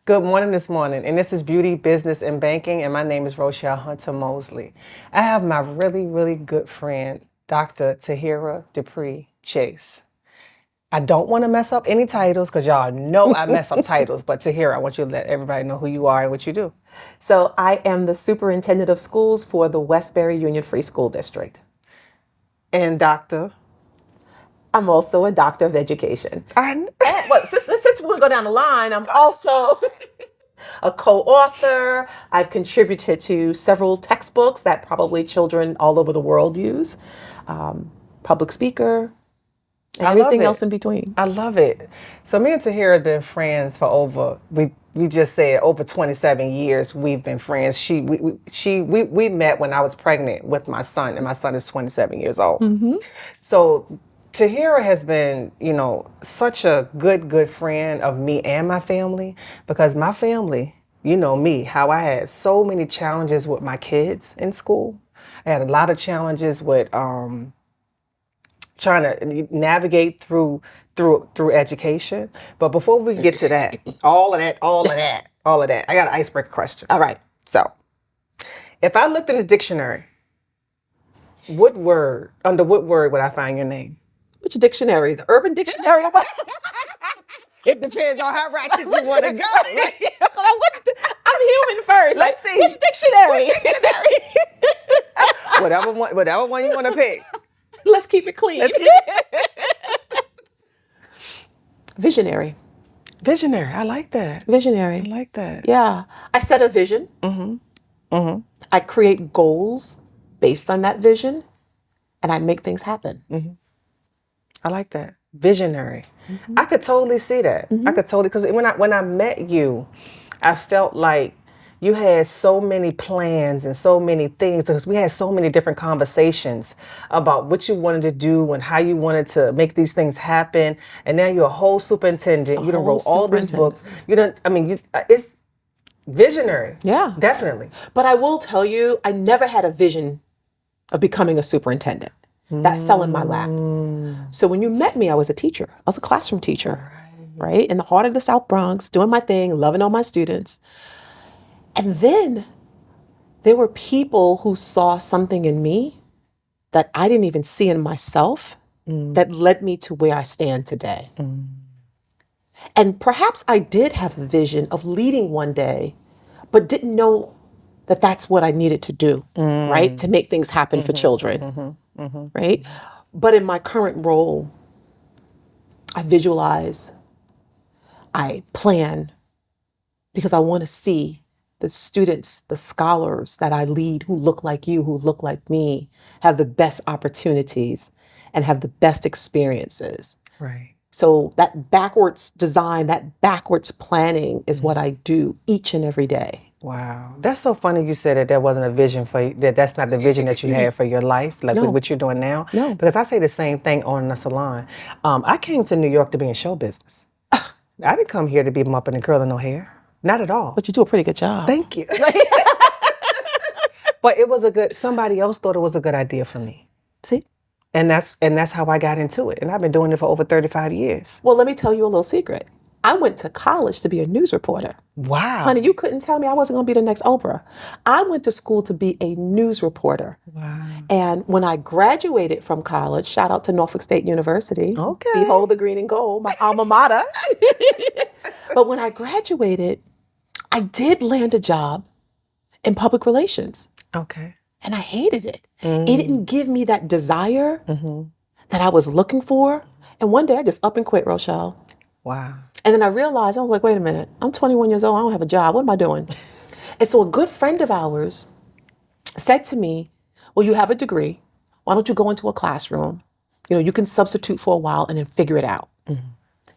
Good morning this morning, and this is Beauty, Business, and Banking, and my name is Rochelle Hunter Mosley. I have my really, really good friend, Dr. Tahira Dupree Chase. I don't want to mess up any titles because y'all know I mess up titles, but Tahira, I want you to let everybody know who you are and what you do. So I am the superintendent of schools for the Westbury Union Free School District. And Dr. I'm also a doctor of education. I, Well, since we're going to go down the line, I'm also a co-author. I've contributed to several textbooks that probably children all over the world use. Public speaker, and everything else in between. I love it. So me and Tahira have been friends for we just said over 27 years we've been friends. We met when I was pregnant with my son, and my son is 27 years old. Mm-hmm. So Tahira has been, such a good friend of me and my family, because my family, you know me, how I had so many challenges with my kids in school. I had a lot of challenges with trying to navigate through education. But before we get to that, all of that, I got an icebreaker question. All right. So, if I looked in the dictionary, under what word would I find your name? Which dictionary? The Urban Dictionary? It depends on how ratchet you want to go. I'm human first. Let's see. Which dictionary? Whatever one you want to pick. Let's keep it clean. Visionary. Visionary. I like that. Visionary. I like that. Yeah. I set a vision. Mm-hmm. Mm-hmm. I create goals based on that vision, and I make things happen. Mm-hmm. I like that. Visionary. Mm-hmm. I could totally see that. Mm-hmm. I could totally, because when I met you, I felt like you had so many plans and so many things, because we had so many different conversations about what you wanted to do and how you wanted to make these things happen. And now you're a whole superintendent. You done wrote all these books. It's visionary. Yeah. Definitely. But I will tell you, I never had a vision of becoming a superintendent. That fell in my lap. So when you met me, I was a teacher. I was a classroom teacher, right? In the heart of the South Bronx, doing my thing, loving all my students. And then there were people who saw something in me that I didn't even see in myself that led me to where I stand today. And perhaps I did have a vision of leading one day, but didn't know that that's what I needed to do, right? To make things happen for children, right? But in my current role, I visualize, I plan, because I want to see the students, the scholars that I lead who look like you, who look like me, have the best opportunities and have the best experiences. Right. So that backwards design, that backwards planning is what I do each and every day. Wow. That's so funny you said that there wasn't a vision for you, that's not the vision that you had for your life, like with what you're doing now. No. Because I say the same thing on the salon. I came to New York to be in show business. I didn't come here to be mopping and curling no hair. Not at all. But you do a pretty good job. Thank you. But somebody else thought it was a good idea for me. See? And that's how I got into it. And I've been doing it for over 35 years. Well, let me tell you a little secret. I went to college to be a news reporter. Wow. Honey, you couldn't tell me I wasn't going to be the next Oprah. I went to school to be a news reporter. Wow. And when I graduated from college, shout out to Norfolk State University. Okay. Behold the green and gold, my alma mater. But when I graduated, I did land a job in public relations. Okay. And I hated it. It didn't give me that desire that I was looking for. And one day I just up and quit, Rochelle. Wow. And then I realized, I was like, wait a minute, I'm 21 years old, I don't have a job, what am I doing? And so a good friend of ours said to me, well, you have a degree, why don't you go into a classroom? You can substitute for a while and then figure it out. And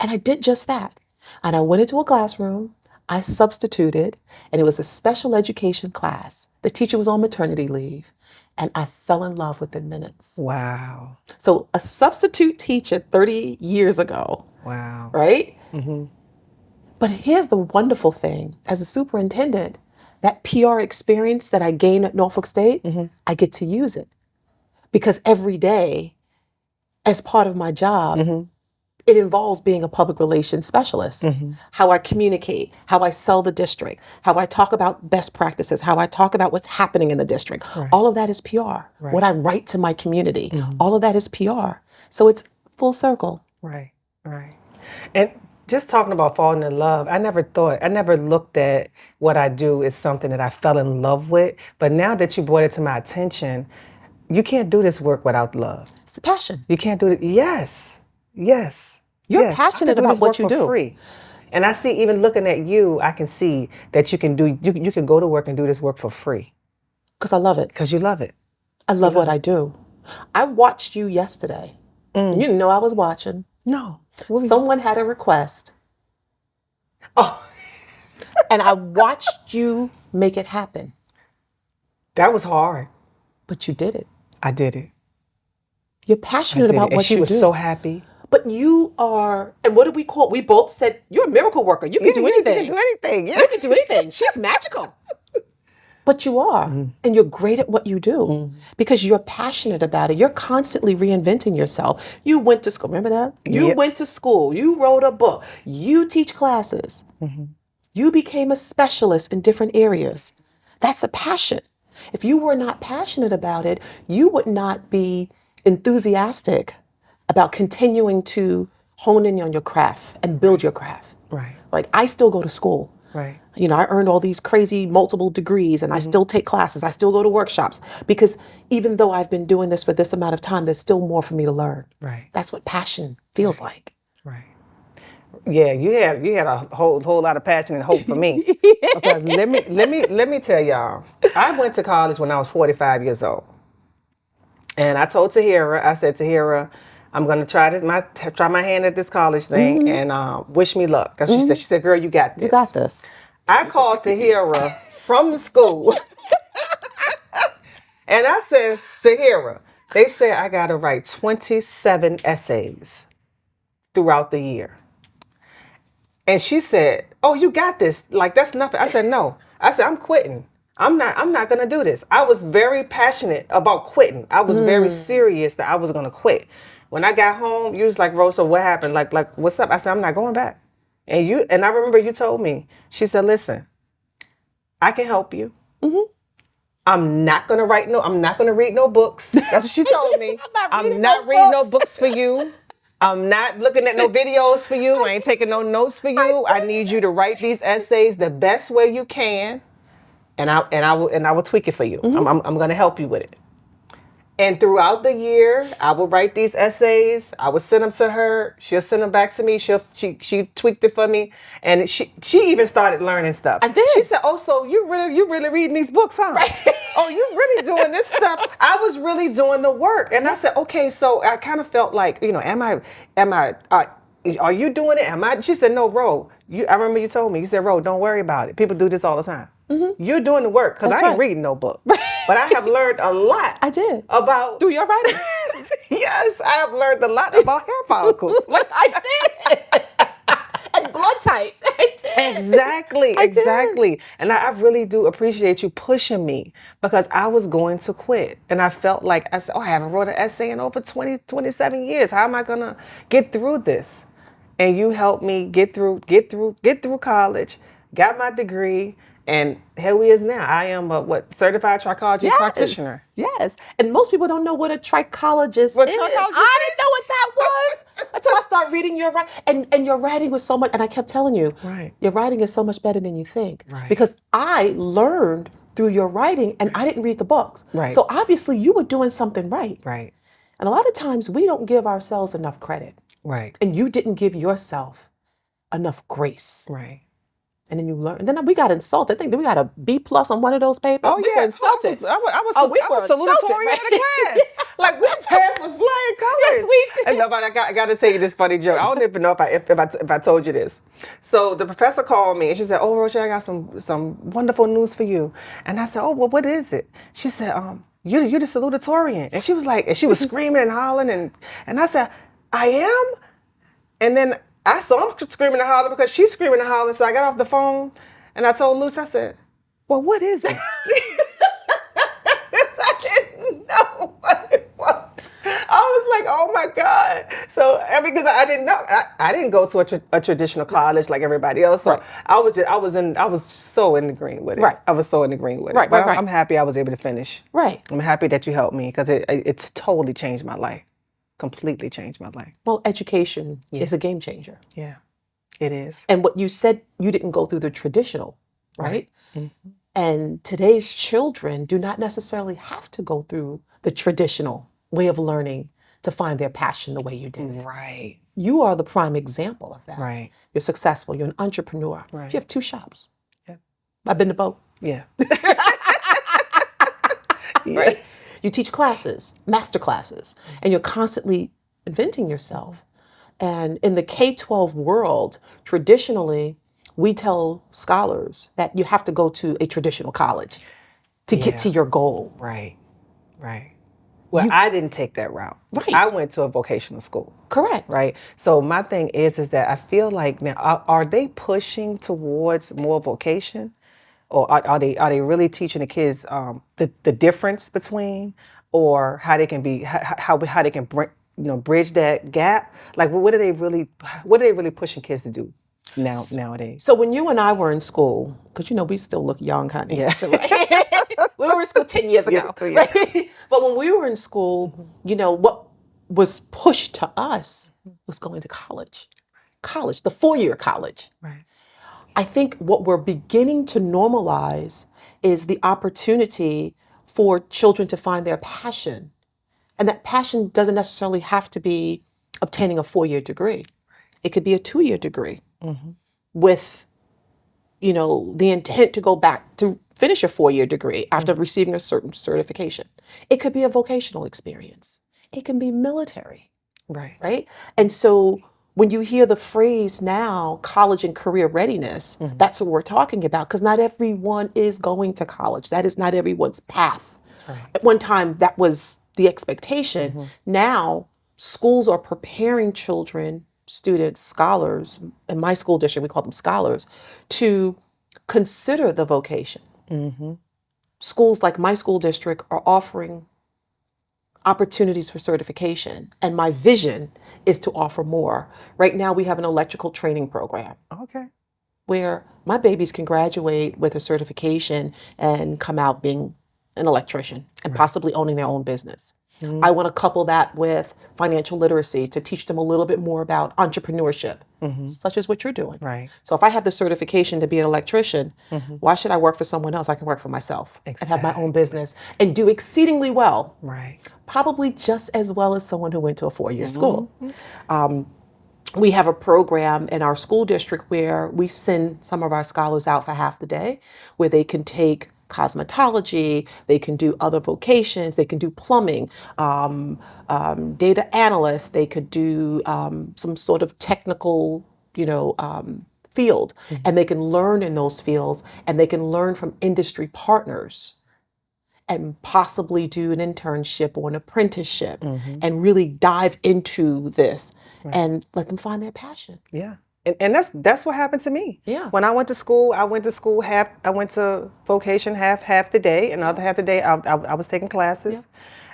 I did just that. And I went into a classroom, I substituted, and it was a special education class. The teacher was on maternity leave, and I fell in love within minutes. Wow. So a substitute teacher 30 years ago. Wow. Right? Mm-hmm. But here's the wonderful thing. As a superintendent, that PR experience that I gained at Norfolk State, I get to use it. Because every day, as part of my job, it involves being a public relations specialist. How I communicate, how I sell the district, how I talk about best practices, how I talk about what's happening in the district. All of that is PR. What I write to my community, all of that is PR. So it's full circle. Right, right. And just talking about falling in love, I never looked at what I do as something that I fell in love with. But now that you brought it to my attention, you can't do this work without love. It's the passion. You can't do it. Yes, yes. You're yes. passionate I can do about this what work you for do. free. And I see, even looking at you, I can see that you can go to work and do this work for free. Because I love it. Because you love it. I love what I do. I watched you yesterday. You didn't know I was watching. No. Someone had a request. Oh. And I watched you make it happen. That was hard. But you did it. I did it. You're passionate about what you do. And she was so happy. But you are, and what did we call it? We both said, you're a miracle worker. You can do anything. You can do anything. Yeah. You can do anything. She's magical. But you are. And you're great at what you do because you're passionate about it. You're constantly reinventing yourself. You went to school. Remember that? You went to school. You wrote a book. You teach classes. You became a specialist in different areas. That's a passion. If you were not passionate about it, you would not be enthusiastic about continuing to hone in on your craft and build your craft. Right. Like, I still go to school. Right. You know, I earned all these crazy multiple degrees and I still take classes. I still go to workshops because even though I've been doing this for this amount of time, there's still more for me to learn. Right. That's what passion feels like. Right. Yeah, you had a whole lot of passion and hope for me. Because let me tell y'all, I went to college when I was 45 years old. And I told Tahira, I said, Tahira, I'm gonna try my hand at this college thing and wish me luck. That's what she said. She said, girl, you got this. You got this. I called Tahira from the school. And I said, Tahira, they said I gotta write 27 essays throughout the year. And she said, oh, you got this. Like, that's nothing. I said, no. I said, I'm quitting. I'm not going to do this. I was very passionate about quitting. I was very serious that I was going to quit. When I got home, you was like, Rosa, what happened? Like, what's up? I said, I'm not going back. And I remember you told me, she said, listen, I can help you. I'm not going to read no books. That's what she told me. I'm not reading no books for you. I'm not looking at no videos for you. I ain't taking no notes for you. I need you to write these essays the best way you can, and I will tweak it for you. I'm going to help you with it. And throughout the year, I will write these essays. I would send them to her. She'll send them back to me. She tweaked it for me, and she even started learning stuff. I did. She said, "Oh, so you really reading these books, huh? Right. Oh, you really doing this stuff?" I was really doing the work, and I said, "Okay." So I kind of felt like, are you doing it? Am I? She said, "No, Ro. I remember you told me. You said, Ro, don't worry about it. People do this all the time. You're doing the work because I ain't reading no book, but I have learned a lot. I did about through your writing. Yes, I have learned a lot about hair follicles. Like, I did. And blood type. Exactly. And I really do appreciate you pushing me because I was going to quit. And I felt like, I said, I haven't wrote an essay in over 27 years. How am I going to get through this? And you helped me get through college, got my degree, and here we is now. I am a certified trichologist practitioner. Yes. And most people don't know what a trichologist is. I didn't know what that was until I started reading your writing. And your writing was so much, and I kept telling you, your writing is so much better than you think. Right. Because I learned through your writing and I didn't read the books. Right. So obviously you were doing something right. Right. And a lot of times we don't give ourselves enough credit. Right. And you didn't give yourself enough grace. Right. And then you learn. And then we got insulted. I think that we got a B+ on one of those papers. Oh, we were insulted. I was salutatorian in the class. Like, we passed with flying colors. Yes, we did. And nobody, I got to tell you this funny joke. I don't even know if I told you this. So the professor called me and she said, "Oh, Rochelle, I got some wonderful news for you." And I said, "Oh, well, what is it?" She said, you're the salutatorian." And she was like, and she was screaming and hollering. And I said, "I am?" And then I'm screaming and hollering because she's screaming and hollering. So I got off the phone and I told Luce, I said, "Well, what is it?" I didn't know what it was. I was like, oh my God. So, because I didn't know, I didn't go to a traditional college like everybody else. So Right. I was so in the green with it. Right. I was so in the green with it. Right, But right, right. I'm happy I was able to finish. Right. I'm happy that you helped me because it totally changed my life. Completely changed my life. Well, education is a game changer. Yeah, it is. And what you said, you didn't go through the traditional, right? And today's children do not necessarily have to go through the traditional way of learning to find their passion the way you did. Right. You are the prime example of that. Right. You're successful. You're an entrepreneur. Right. You have 2 shops. Yeah. I've been to both. Yeah. Right? You teach classes, master classes, and you're constantly inventing yourself. And in the K-12 world, traditionally, we tell scholars that you have to go to a traditional college to get to your goal. Right. Right. Well, I didn't take that route. Right. I went to a vocational school. Correct. Right. So my thing is that I feel like now are they pushing towards more vocation, or are they really teaching the kids the difference between, or how they can be how they can bridge that gap? Like what are they really pushing kids to do nowadays? So when you and I were in school, because we still look young, honey. Yeah. So, we were in school 10 years ago. Yeah. Right? But when we were in school, what was pushed to us was going to college. College, the 4-year college. Right. I think what we're beginning to normalize is the opportunity for children to find their passion. And that passion doesn't necessarily have to be obtaining a 4-year degree. It could be a 2-year degree with, the intent to go back to finish a 4-year degree after receiving a certain certification. It could be a vocational experience. It can be military. Right. Right? And so when you hear the phrase now, college and career readiness, that's what we're talking about, because not everyone is going to college. That is not everyone's path. Right. At one time, that was the expectation. Now, schools are preparing children, students, scholars, in my school district, we call them scholars, to consider the vocation. Schools like my school district are offering opportunities for certification, and my vision is to offer more. Right now, we have an electrical training program Okay. where my babies can graduate with a certification and come out being an electrician and possibly owning their own business. I want to couple that with financial literacy to teach them a little bit more about entrepreneurship, such as what you're doing. Right. So if I have the certification to be an electrician, why should I work for someone else? I can work for myself and have my own business and do exceedingly well. Right. Probably just as well as someone who went to a 4-year school. We have a program in our school district where we send some of our scholars out for half the day, where they can take cosmetology, they can do other vocations, they can do plumbing, data analysts, they could do some sort of technical, field, and they can learn in those fields, and they can learn from industry partners and possibly do an internship or an apprenticeship and really dive into this and let them find their passion. Yeah. And that's what happened to me. Yeah. When I went to school, I went to vocation half the day, and the other half the day I was taking classes. Yeah.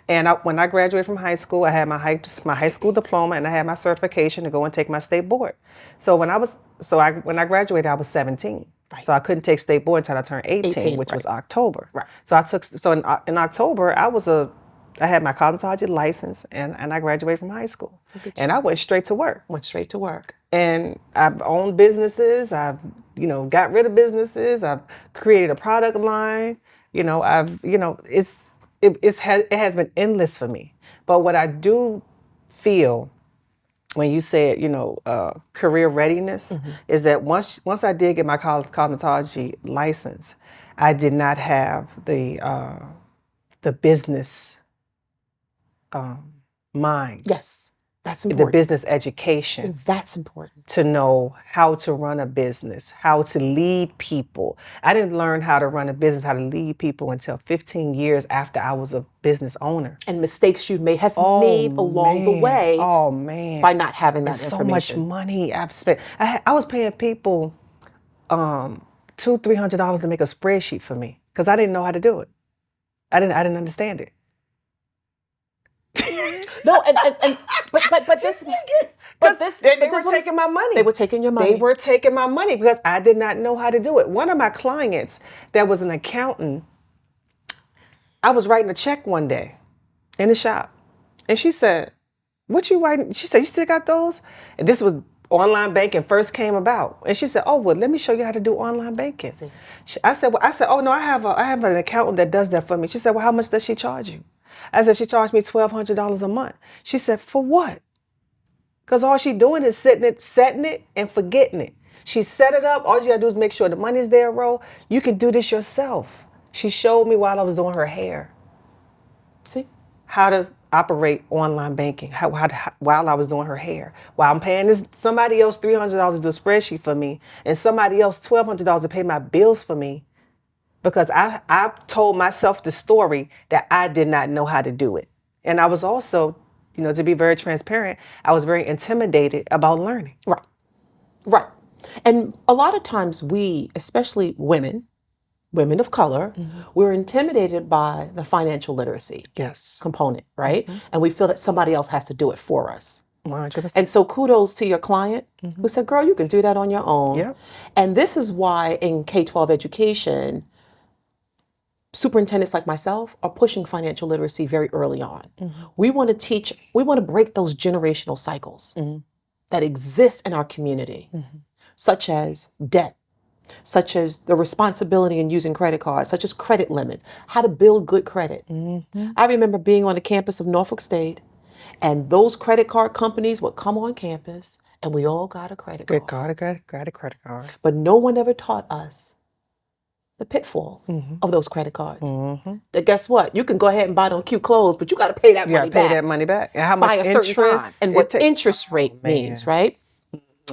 And when I graduated from high school, I had my high school diploma, and I had my certification to go and take my state board. So when I graduated, I was 17. Right. So I couldn't take state board until I turned 18, which was October. Right. So in October I had my cosmetology license, and I graduated from high school. And I went straight to work. And I've owned businesses. I've, got rid of businesses. I've created a product line. It has been endless for me. But what I do feel when you said, career readiness, is that once I did get my cosmetology license, I did not have the business mind. Yes, that's The important. business education That's important. to know how to run a business, how to lead people. I didn't learn how to run a business, how to lead people until 15 years after I was a business owner. And mistakes you may have made along the way by not having that information. So much money I've spent. I was paying people $200-$300 to make a spreadsheet for me because I didn't know how to do it. I didn't understand it. No, and but this They were taking my money. They were taking your money. They were taking my money because I did not know how to do it. One of my clients that was an accountant, I was writing a check one day in the shop, and she said, "What you writing?" She said, "You still got those?" And this was online banking first came about, and she said, "Oh well, let me show you how to do online banking." I said, "Oh no, I have an accountant that does that for me." She said, "Well, how much does she charge you?" I said, "She charged me $1,200 a month." She said, "For what?" Because all she doing is setting it and forgetting it. She set it up. All you gotta do is make sure the money's there, Ro. You can do this yourself. She showed me while I was doing her hair. See? How to operate online banking while I was doing her hair. While I'm paying somebody else $300 to do a spreadsheet for me, and somebody else $1,200 to pay my bills for me, because I told myself the story that I did not know how to do it. And I was also, to be very transparent, I was very intimidated about learning. Right. And a lot of times we, especially women of color, we're intimidated by the financial literacy component, right? And we feel that somebody else has to do it for us. 100%. And so kudos to your client who said, girl, you can do that on your own. Yep. And this is why in K-12 education, superintendents like myself are pushing financial literacy very early on. We want to break those generational cycles that exist in our community, such as debt, such as the responsibility in using credit cards, such as credit limits, how to build good credit. I remember being on the campus of Norfolk State, and those credit card companies would come on campus, and we all got a credit card. Got a credit card. But no one ever taught us the pitfalls of those credit cards. That guess what? You can go ahead and buy them cute clothes, but you got to pay that money back. Pay that money back. And how much by a certain time, and what interest rate means, right?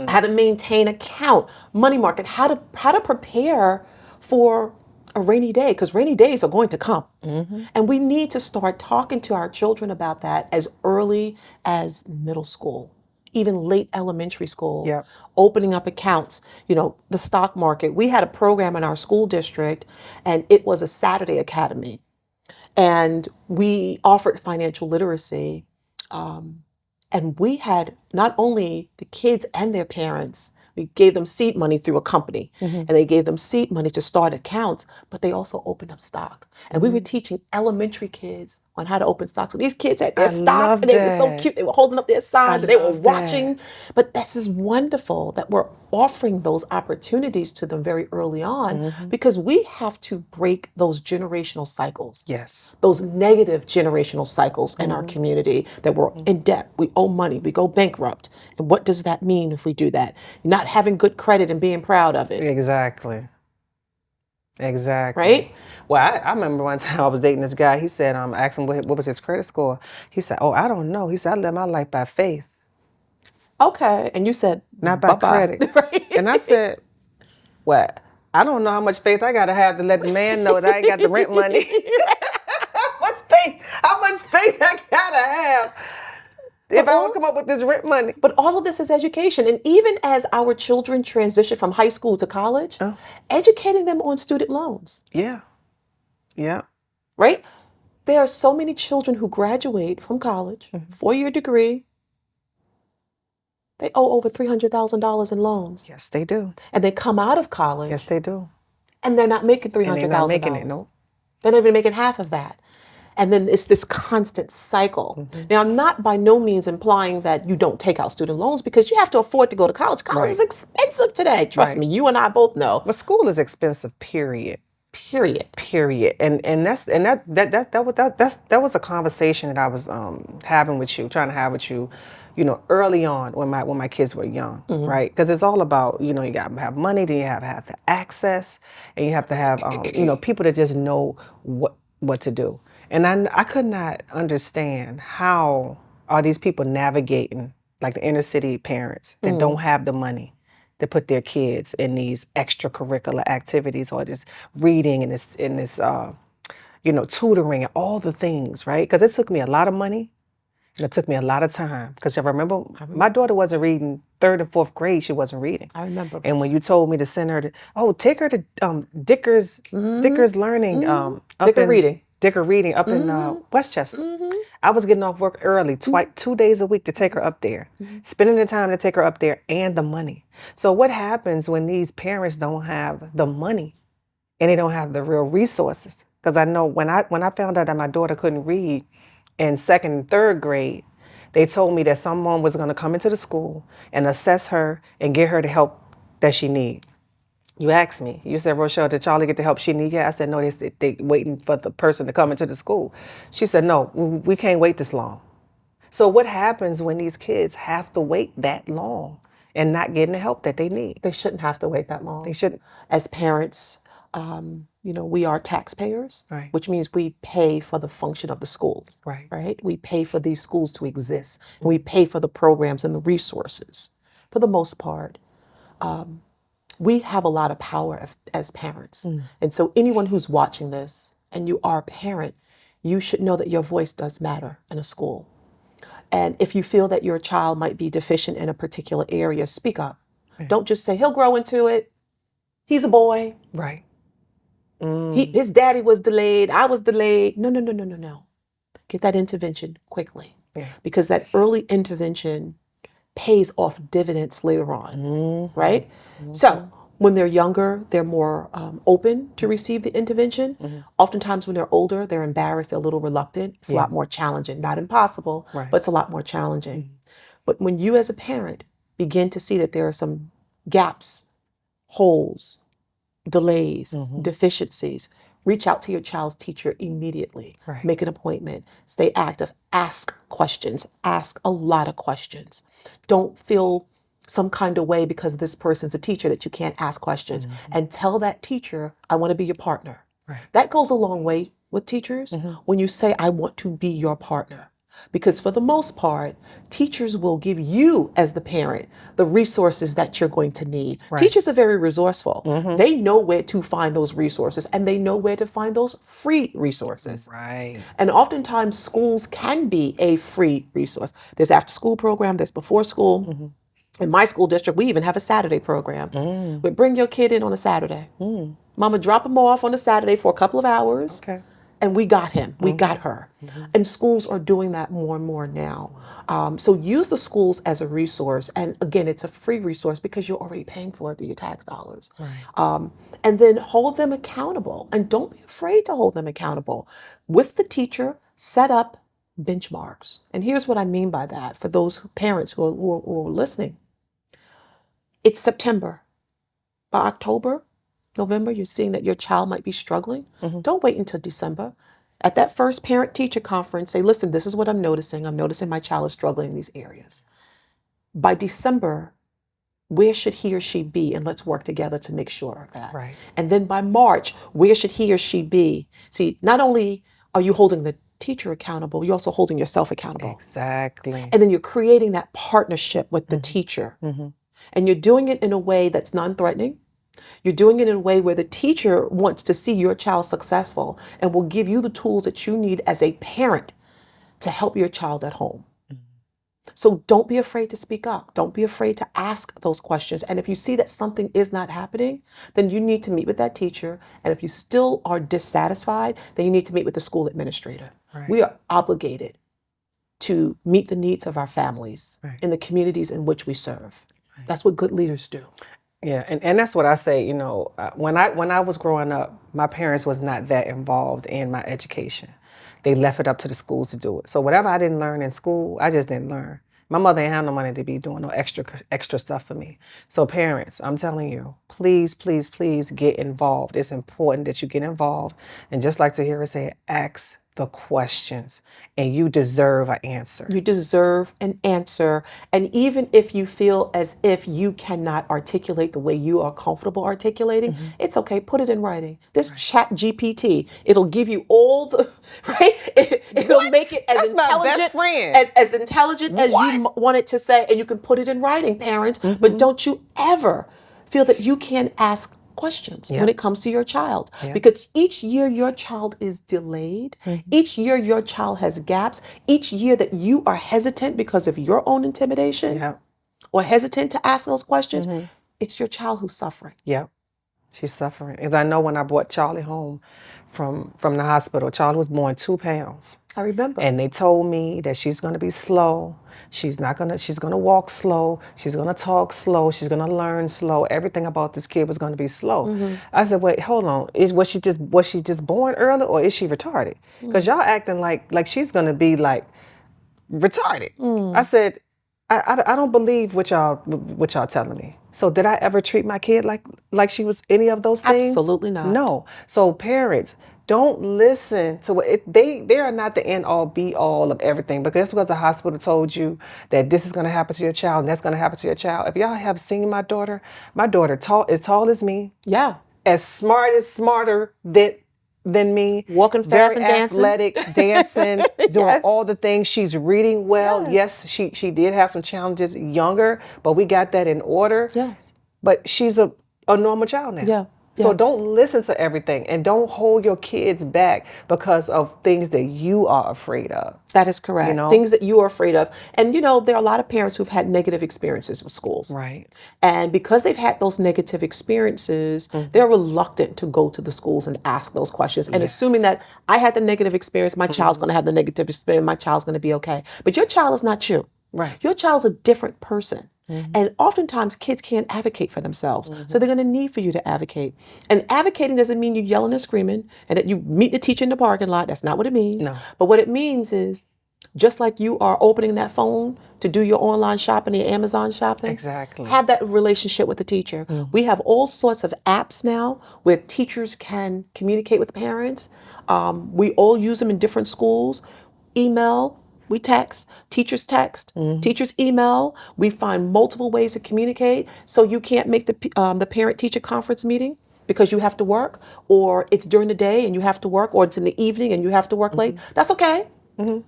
How to maintain account, money market, how to prepare for a rainy day, because rainy days are going to come. And we need to start talking to our children about that as early as middle school, even late elementary school, opening up accounts, the stock market. We had a program in our school district, and it was a Saturday academy. And we offered financial literacy. And we had not only the kids and their parents, we gave them seed money through a company, and they gave them seed money to start accounts, but they also opened up stock. And we were teaching elementary kids on how to open stock. So these kids had their stock, and they were so cute. They were holding up their signs, and they were watching. But this is wonderful that we're offering those opportunities to them very early on, because we have to break those generational cycles. Yes. Those negative generational cycles in our community, that we're in debt, we owe money, we go bankrupt. And what does that mean if we do that? Not having good credit and being proud of it. Exactly. Right? Well, I remember one time I was dating this guy. He said, I asked him what was his credit score. He said, "Oh, I don't know." He said, "I live my life by faith." Okay. And you said, not by credit. Right? And I said, "What? I don't know how much faith I got to have to let the man know that I ain't got the rent money." How much faith I got to have if I don't come up with this rent money. But all of this is education. And even as our children transition from high school to college, educating them on student loans. Yeah. Right? There are so many children who graduate from college, 4-year degree. They owe over $300,000 in loans. Yes, they do. And they come out of college. Yes, they do. And they're not making $300,000. They're not making it, no. They're not even making half of that. And then it's this constant cycle. Now, I'm not by no means implying that you don't take out student loans, because you have to afford to go to college. College is expensive today. Trust me, you and I both know. But school is expensive, period. And that was a conversation that I was trying to have with you, early on when my kids were young, right? Because it's all about, you got to have money, then you have the access, and you have to have people that just know what to do. And I could not understand how are these people navigating, like the inner city parents that don't have the money to put their kids in these extracurricular activities, or this reading and this tutoring and all the things, right? Because it took me a lot of money, and it took me a lot of time. Because I remember my daughter wasn't reading 3rd and 4th grade. She wasn't reading. I remember. And when you told me to send her take her to Dicker's Learning, Dicker Reading up in Westchester. I was getting off work early, 2 days a week to take her up there, spending the time to take her up there and the money. So what happens when these parents don't have the money and they don't have the real resources? Because I know when I found out that my daughter couldn't read in second and third grade, they told me that someone was going to come into the school and assess her and get her the help that she need. You asked me, you said, Rochelle, did Charlie get the help she need yet? I said, no, they waiting for the person to come into the school. She said, no, we can't wait this long. So what happens when these kids have to wait that long and not getting the help that they need? They shouldn't have to wait that long. They shouldn't. As parents, we are taxpayers, Right. which means we pay for the function of the schools. Right. Right? We pay for these schools to exist. And we pay for the programs and the resources. For the most part, we have a lot of power as parents. And so anyone who's watching this and you are a parent, you should know that your voice does matter in a school. And if you feel that your child might be deficient in a particular area, speak up. Don't just say, he'll grow into it. He's a boy. Right. His daddy was delayed. I was delayed. No. Get that intervention quickly. Yeah. Because that early intervention pays off dividends later on, right? So when they're younger, they're more open to receive the intervention. Oftentimes when they're older, they're embarrassed, they're a little reluctant. It's a lot more challenging, not impossible, but it's a lot more challenging. But when you as a parent begin to see that there are some gaps, holes, delays, deficiencies, reach out to your child's teacher immediately. Right. Make an appointment. Stay active. Ask questions. Ask a lot of questions. Don't feel some kind of way because this person's a teacher that you can't ask questions. And tell that teacher, I want to be your partner. Right. That goes a long way with teachers when you say, I want to be your partner. Because for the most part, teachers will give you, as the parent, the resources that you're going to need. Right. Teachers are very resourceful. They know where to find those resources, and they know where to find those free resources. Right. And oftentimes, schools can be a free resource. There's after-school program, there's before school. In my school district, we even have a Saturday program. We bring your kid in on a Saturday. Mama drop him off on a Saturday for a couple of hours. Okay. And we got him, we got her. And schools are doing that more and more now. So use the schools as a resource. And again, it's a free resource because you're already paying for it through your tax dollars. Right. And then hold them accountable. And don't be afraid to hold them accountable. With the teacher, set up benchmarks. And here's what I mean by that for those parents who are listening. It's September. By October, November, you're seeing that your child might be struggling. Don't wait until December. At that first parent-teacher conference, say, listen, this is what I'm noticing. I'm noticing my child is struggling in these areas. By December, where should he or she be? And let's work together to make sure of that. Right. And then by March, where should he or she be? See, not only are you holding the teacher accountable, you're also holding yourself accountable. Exactly. And then you're creating that partnership with the teacher. And you're doing it in a way that's non-threatening. You're doing it in a way where the teacher wants to see your child successful and will give you the tools that you need as a parent to help your child at home. So don't be afraid to speak up. Don't be afraid to ask those questions. And if you see that something is not happening, then you need to meet with that teacher. And if you still are dissatisfied, then you need to meet with the school administrator. Right. We are obligated to meet the needs of our families Right. in the communities in which we serve. That's what good leaders do. Yeah, and that's what I say, when I was growing up, my parents was not that involved in my education. They left it up to the schools to do it. So whatever I didn't learn in school, I just didn't learn. My mother ain't have no money to be doing no extra stuff for me. So parents, I'm telling you, please, please, please get involved. It's important that you get involved. And just like Tahira said, ask the questions, and you deserve an answer. You deserve an answer. And even if you feel as if you cannot articulate the way you are comfortable articulating, it's okay. Put it in writing. This Chat GPT, it'll give you all the, right? It'll make it as That's my intelligent, best friend. as intelligent as you want it to say, and you can put it in writing, parents. But don't you ever feel that you can ask questions when it comes to your child, because each year your child is delayed, each year your child has gaps, each year that you are hesitant because of your own intimidation or hesitant to ask those questions, it's your child who's suffering. Yep, she's suffering. Because I know when I brought Charlie home from the hospital. Charlie was born 2 pounds. I remember. And they told me that she's gonna be slow. She's gonna walk slow. She's gonna talk slow. She's gonna learn slow. Everything about this kid was gonna be slow. I said, wait, hold on. Was she just born early, or is she retarded? Because y'all acting like she's gonna be like retarded. I said, I don't believe what y'all telling me. So did I ever treat my kid like she was any of those things? Absolutely not. No. So parents, don't listen to what they are not the end all be all of everything, because the hospital told you that this is going to happen to your child and that's going to happen to your child. If y'all have seen my daughter as tall as me, Yeah. as smarter than me, Walking very fast and dancing. athletic, dancing, doing Yes. all the things. She's reading well. Yes, she did have some challenges younger, but we got that in order. Yes. But she's a normal child now. Yeah. So Yeah. don't listen to everything, and don't hold your kids back because of things that you are afraid of. That is correct. You know? Things that you are afraid of. And there are a lot of parents who've had negative experiences with schools. Right. And because they've had those negative experiences, they're reluctant to go to the schools and ask those questions. And assuming that I had the negative experience, my child's going to have the negative experience, my child's going to be okay. But your child is not you. Right. Your child's a different person. And oftentimes kids can't advocate for themselves. So they're going to need for you to advocate. And advocating doesn't mean you yelling and screaming and that you meet the teacher in the parking lot. That's not what it means. No. But what it means is, just like you are opening that phone to do your online shopping, your Amazon shopping. Exactly. Have that relationship with the teacher. We have all sorts of apps now where teachers can communicate with parents. We all use them in different schools. Email. We text, teachers email. We find multiple ways to communicate. So you can't make the parent-teacher conference meeting because you have to work, or it's during the day and you have to work, or it's in the evening and you have to work late. That's okay.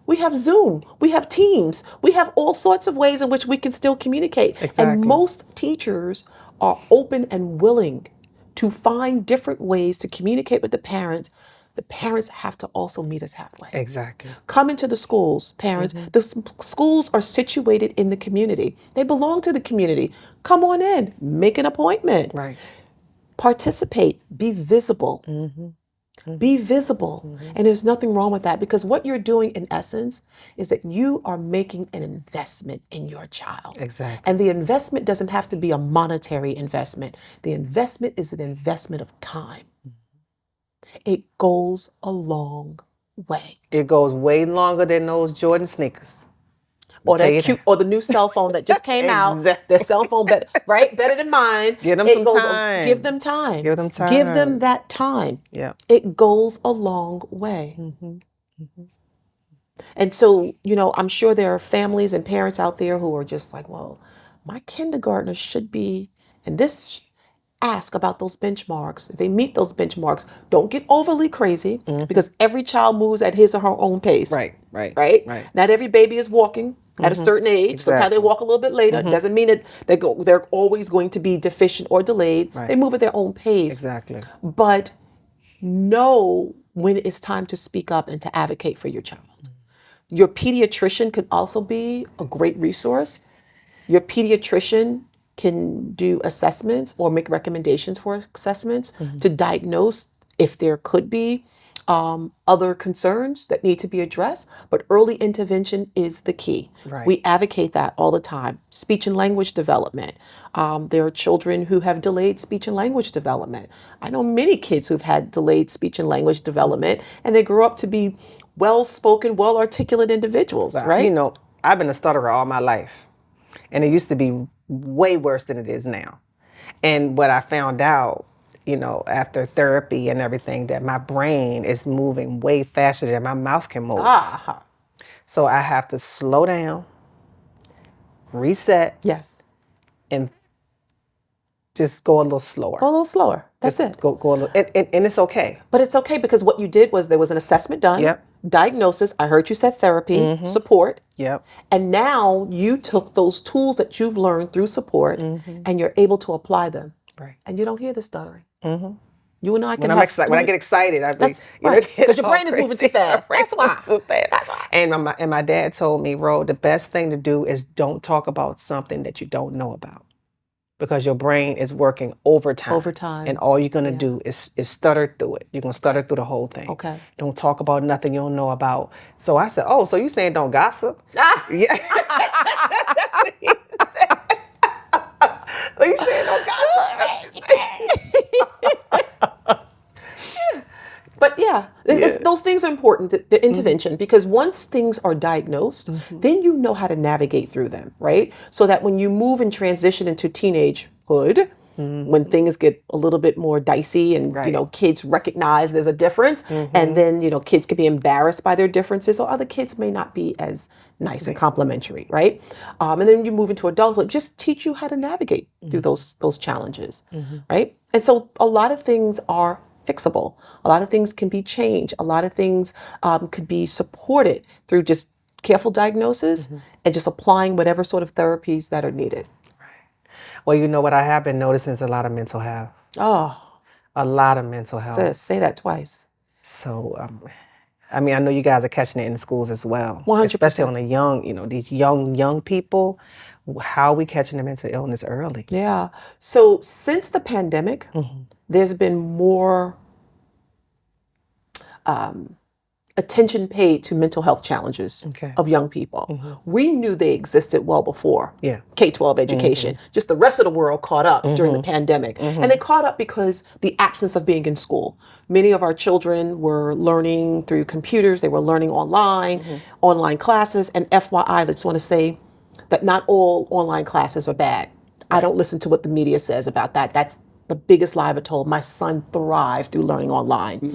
We have Zoom, we have Teams, we have all sorts of ways in which we can still communicate. Exactly. And most teachers are open and willing to find different ways to communicate with the parents. The parents have to also meet us halfway. Exactly. Come into the schools, parents. The schools are situated in the community. They belong to the community. Come on in, make an appointment. Right. Participate, be visible. Be visible. And there's nothing wrong with that, because what you're doing in essence is that you are making an investment in your child. Exactly. And the investment doesn't have to be a monetary investment. The investment is an investment of time. It goes a long way. It goes way longer than those Jordan sneakers. Or that cute, or the new cell phone that just came out. Their cell phone, better than mine. Give them some time. Give them time. Give them time. Give them that time. Yeah. It goes a long way. And so, I'm sure there are families and parents out there who are just like, well, my kindergartner should be, and this. Ask about those benchmarks. If they meet those benchmarks, don't get overly crazy, because every child moves at his or her own pace. Right. Not every baby is walking at a certain age. Exactly. Sometimes they walk a little bit later. Doesn't mean that they're always going to be deficient or delayed. Right. They move at their own pace. Exactly. But know when it's time to speak up and to advocate for your child. Your pediatrician could also be a great resource. Your pediatrician can do assessments or make recommendations for assessments to diagnose if there could be other concerns that need to be addressed. But early intervention is the key. Right. We advocate that all the time. Speech and language development. There are children who have delayed speech and language development. I know many kids who've had delayed speech and language development, and they grow up to be well-spoken, well-articulate individuals, right? I've been a stutterer all my life. And it used to be way worse than it is now. And what I found out, after therapy and everything, that my brain is moving way faster than my mouth can move. So I have to slow down, reset, Yes. and just go a little slower. Go a little slower. That's Just it. Go a little, and it's okay. But it's okay, because what you did was there was an assessment done, Yep. diagnosis. I heard you said therapy, support. Yep. And now you took those tools that you've learned through support and you're able to apply them. Right. And you don't hear the stuttering. You and I can When I get excited, that's right, because your brain is moving too fast. That's why. That's why. And my dad told me, Ro, the best thing to do is don't talk about something that you don't know about. because your brain is working overtime. Overtime. And all you're going to do is stutter through it. You're going to stutter through the whole thing. Okay. Don't talk about nothing you don't know about. So I said, oh, so you saying don't gossip? Yeah. So you saying don't gossip? But yeah, those things are important, the intervention, because once things are diagnosed, then you know how to navigate through them, right? So that when you move and transition into teenagehood, when things get a little bit more dicey and, you know, kids recognize there's a difference, and then, you know, kids can be embarrassed by their differences, or other kids may not be as nice and complimentary, right? And then you move into adulthood, just teach you how to navigate through those challenges, right? And so a lot of things are fixable. A lot of things can be changed. A lot of things could be supported through just careful diagnosis and just applying whatever sort of therapies that are needed. Well, you know what I have been noticing is a lot of mental health. Oh, A lot of mental health. sis, say that twice. So, I mean, I know you guys are catching it in the schools as well. 100%. Especially on the young, you know, these young people. How are we catching the mental illness early? Yeah. So since the pandemic, there's been more attention paid to mental health challenges of young people. We knew they existed well before K-12 education. Just the rest of the world caught up during the pandemic. And they caught up because the absence of being in school. Many of our children were learning through computers. They were learning online classes. And FYI, I just want to say that not all online classes are bad. I don't listen to what the media says about that. That's the biggest lie ever told. My son thrived through learning online.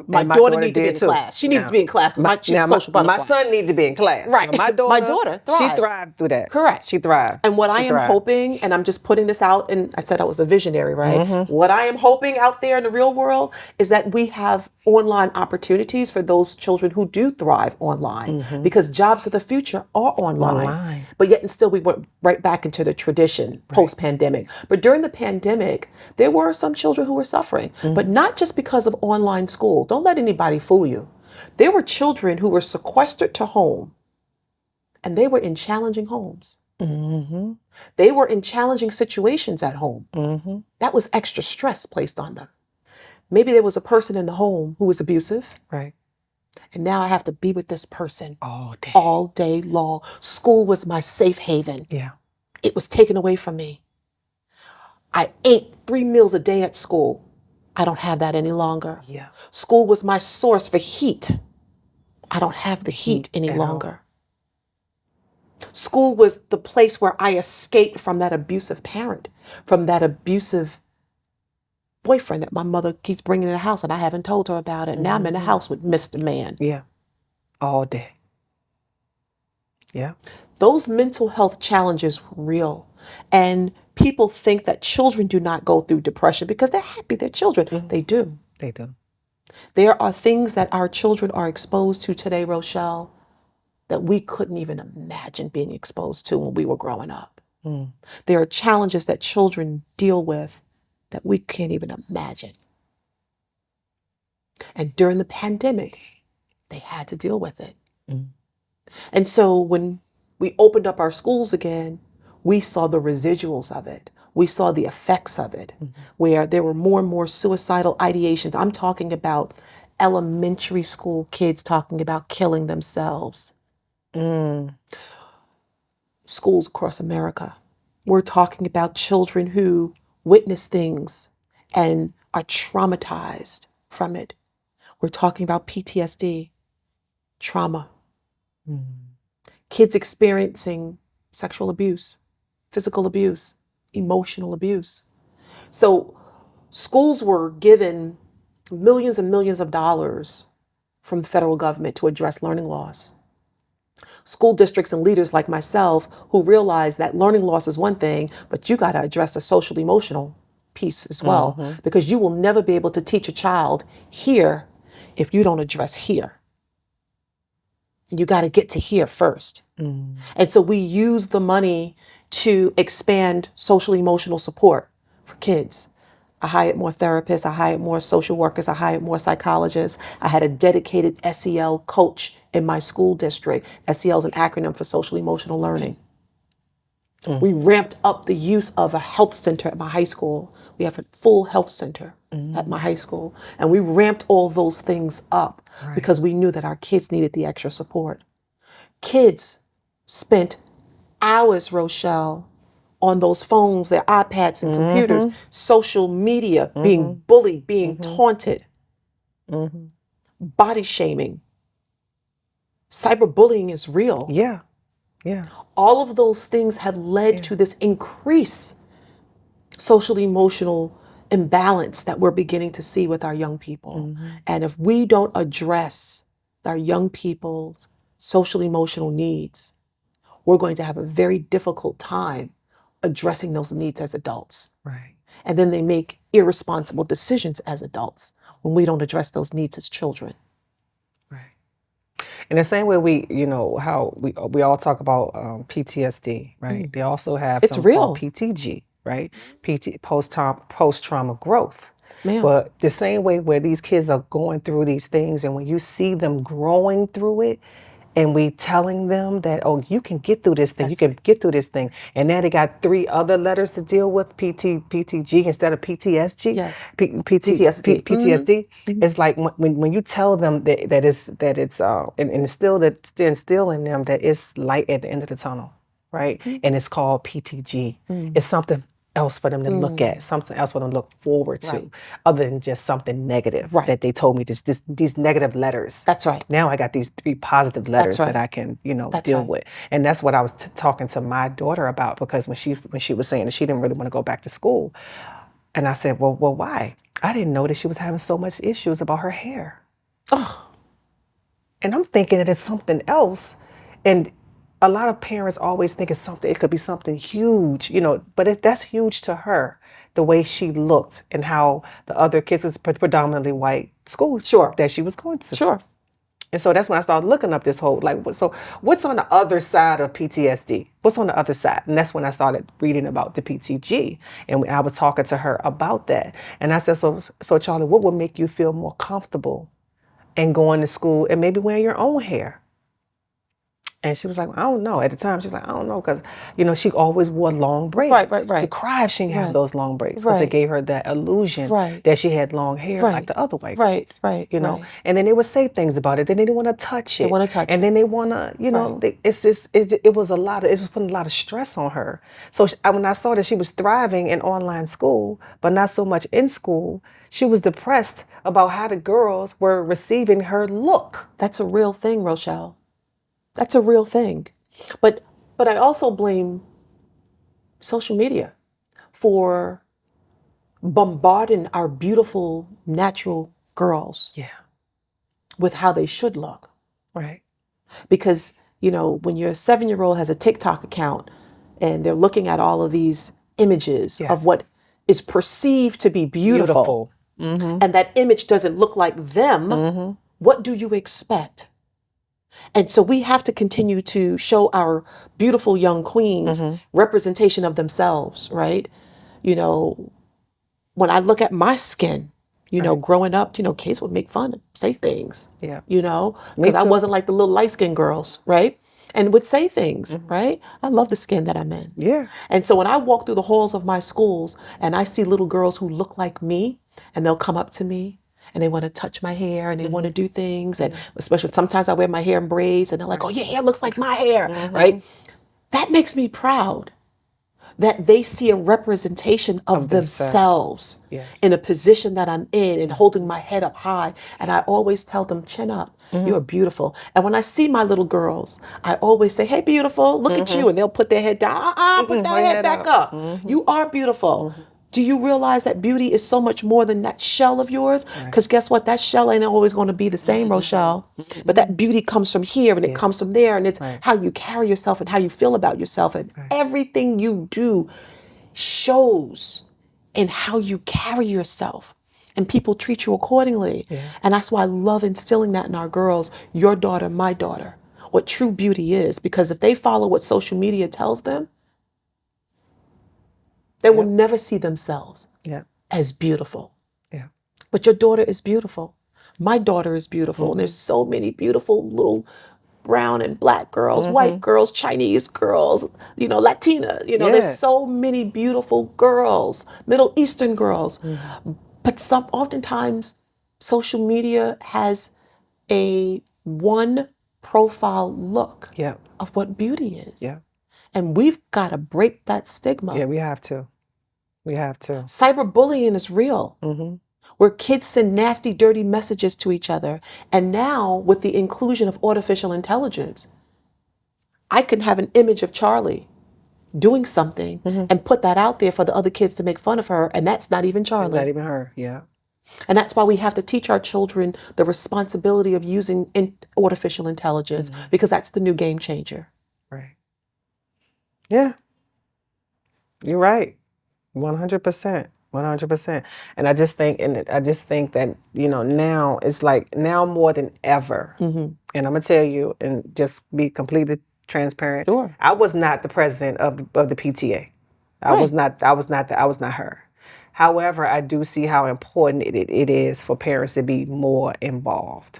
My daughter needed to be in class. She needed to be in class because she's a social butterfly. My son needed to be in class. Right. Now, my daughter thrived. She thrived through that. Correct. She thrived. And what I am hoping, and I'm just putting this out, and I said I was a visionary, right? What I am hoping out there in the real world is that we have online opportunities for those children who do thrive online, because jobs of the future are online. But yet and still we went right back into the tradition post-pandemic. But during the pandemic, there were some children who were suffering, but not just because of online school. Don't let anybody fool you. There were children who were sequestered to home, and they were in challenging homes. They were in challenging situations at home. That was extra stress placed on them. Maybe there was a person in the home who was abusive. Right. And now I have to be with this person all day long. School was my safe haven. Yeah. It was taken away from me. I ate 3 meals a day at school. I don't have that any longer. Yeah. School was my source for heat. I don't have the heat any longer. School was the place where I escaped from that abusive parent, from that abusive boyfriend that my mother keeps bringing in the house, and I haven't told her about it. Now I'm in the house with Mr. Man. Yeah. All day. Yeah. Those mental health challenges were real. And people think that children do not go through depression because they're happy, they're children. They do. They do. There are things that our children are exposed to today, Rochelle, that we couldn't even imagine being exposed to when we were growing up. There are challenges that children deal with that we can't even imagine. And during the pandemic, they had to deal with it. And so when we opened up our schools again, we saw the residuals of it. We saw the effects of it, where there were more and more suicidal ideations. I'm talking about elementary school kids talking about killing themselves. Schools across America. We're talking about children who witness things and are traumatized from it. We're talking about PTSD, trauma. Kids experiencing sexual abuse, physical abuse, emotional abuse. So schools were given millions and millions of dollars from the federal government to address learning loss. School districts and leaders like myself who realize that learning loss is one thing, but you got to address the social emotional piece as well, because you will never be able to teach a child here if you don't address here. And you got to get to here first. And so we use the money to expand social emotional support for kids. I hired more therapists, I hired more social workers, I hired more psychologists. I had a dedicated SEL coach in my school district. SEL is an acronym for social emotional learning. We ramped up the use of a health center at my high school. We have a full health center at my high school. And we ramped all those things up because we knew that our kids needed the extra support. Kids spent hours, Rochelle, on those phones, their iPads and computers, social media, being bullied, being taunted, body shaming. Cyberbullying is real. Yeah. Yeah. All of those things have led to this increased social emotional imbalance that we're beginning to see with our young people. And if we don't address our young people's social emotional needs, we're going to have a very difficult time addressing those needs as adults. Right. And then they make irresponsible decisions as adults when we don't address those needs as children. Right. In the same way we, how we all talk about PTSD, right? They also have It's something real. called PTG, right? Post-trauma growth. Yes, ma'am. But the same way where these kids are going through these things, and when you see them growing through it, and we telling them that, oh, you can get through this thing, you can get through this thing, and now they got 3 other letters to deal with, PTG instead of PTSG. Yes. PTSD. PTSD. It's like when you tell them that it's and instill in them that it's light at the end of the tunnel, right? And it's called PTG. It's something else for them to look at, something else for them to look forward to, other than just something negative that they told me, these negative letters. That's right. Now I got these 3 positive letters that I can, deal with. And that's what I was talking to my daughter about, because when she was saying that she didn't really want to go back to school. And I said, well, why? I didn't know that she was having so much issues about her hair. Oh. And I'm thinking that it's something else. And a lot of parents always think it could be something huge, but that's huge to her, the way she looked and how the other kids, is predominantly white school that she was going to. Sure. And so that's when I started looking up this whole, so what's on the other side of PTSD? What's on the other side? And that's when I started reading about the PTG. And I was talking to her about that. And I said, so Charlie, what would make you feel more comfortable in going to school and maybe wearing your own hair? And she was like, I don't know. At the time, she was like, I don't know, because, she always wore long braids. Right. She cried if she didn't have those long braids, because it gave her that illusion that she had long hair like the other white kids. And then they would say things about it. Then they didn't want to touch it. And then they want to, it was putting a lot of stress on her. So when I saw that she was thriving in online school, but not so much in school, she was depressed about how the girls were receiving her look. That's a real thing, Rochelle. That's a real thing. But I also blame social media for bombarding our beautiful, natural girls with how they should look. Right. Because, when your 7-year-old has a TikTok account and they're looking at all of these images of what is perceived to be beautiful. And that image doesn't look like them, what do you expect? And so we have to continue to show our beautiful young queens representation of themselves, right? When I look at my skin, growing up, kids would make fun and say things, because I wasn't like the little light-skinned girls, right? And would say things, right? I love the skin that I'm in. Yeah. And so when I walk through the halls of my schools and I see little girls who look like me, and they'll come up to me, and they want to touch my hair and they want to do things. And especially sometimes I wear my hair in braids and they're like, oh, your hair looks like my hair, right? That makes me proud that they see a representation of themselves in a position that I'm in and holding my head up high. And I always tell them, chin up, you are beautiful. And when I see my little girls, I always say, hey, beautiful, look at you. And they'll put their head down, put that head back up. You are beautiful. Do you realize that beauty is so much more than that shell of yours? Because guess what? That shell ain't always going to be the same, Rochelle. But that beauty comes from here and it comes from there. And it's how you carry yourself and how you feel about yourself. And everything you do shows in how you carry yourself. And people treat you accordingly. And that's why I love instilling that in our girls, your daughter, my daughter, what true beauty is. Because if they follow what social media tells them, they will never see themselves as beautiful. But your daughter is beautiful. My daughter is beautiful. And there's so many beautiful little brown and black girls, white girls, Chinese girls, Latina, there's so many beautiful girls, Middle Eastern girls. But oftentimes social media has a one profile look of what beauty is. Yeah. And we've got to break that stigma. Yeah, we have to. We have to. Cyberbullying is real. Where kids send nasty, dirty messages to each other. And now, with the inclusion of artificial intelligence, I can have an image of Charlie doing something and put that out there for the other kids to make fun of her, and that's not even Charlie. Not even her, yeah. And that's why we have to teach our children the responsibility of using artificial intelligence, because that's the new game changer. Right. Yeah. You're right. 100%. 100%. And I just think that, now it's like now more than ever. And I'm gonna tell you and just be completely transparent. Sure. I was not the president of the PTA. I was not her. However, I do see how important it is for parents to be more involved.